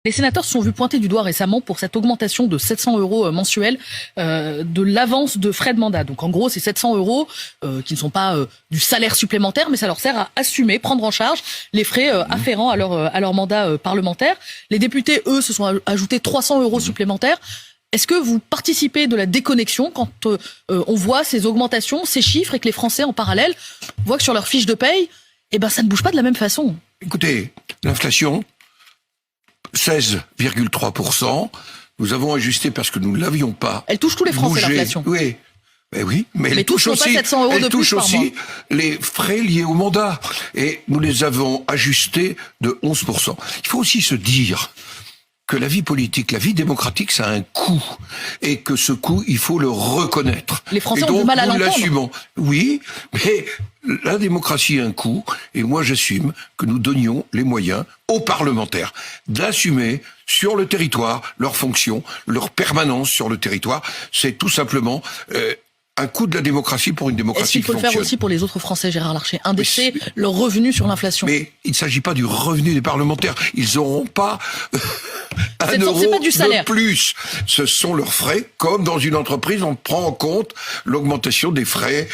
Les sénateurs se sont vus pointer du doigt récemment pour cette augmentation de 700 € mensuels de l'avance de frais de mandat. Donc en gros, c'est 700 € qui ne sont pas du salaire supplémentaire, mais ça leur sert à assumer, prendre en charge les frais afférents à leur mandat parlementaire. Les députés, eux, se sont ajoutés 300 € supplémentaires. Est-ce que vous participez de la déconnexion quand on voit ces augmentations, ces chiffres, et que les Français, en parallèle, voient que sur leur fiche de paye, ça ne bouge pas de la même façon? Écoutez, l'inflation, 16,3%. Nous avons ajusté parce que nous ne l'avions pas. Elle touche tous les Français, l'inflation. Oui. Mais elle touche aussi, pas 700 € elle de touche plus par aussi mois. les frais liés au mandat. Et nous les avons ajustés de 11%. Il faut aussi se dire que la vie politique, la vie démocratique, ça a un coût. Et que ce coût, il faut le reconnaître. Les Français et donc, ont du mal à nous l'entendre. l'assumons. Oui, mais la démocratie a un coût. Et moi, j'assume que nous donnions les moyens aux parlementaires d'assumer sur le territoire leurs fonctions, leur permanence sur le territoire. C'est tout simplement un coût de la démocratie pour une démocratie qui fonctionne. Est-ce qu'il faut le faire aussi pour les autres Français, Gérard Larcher, indexer leur revenu sur l'inflation? Mais il ne s'agit pas du revenu des parlementaires. Ils n'auront pas un euro pas du salaire. de plus. Ce sont leurs frais. Comme dans une entreprise, on prend en compte l'augmentation des frais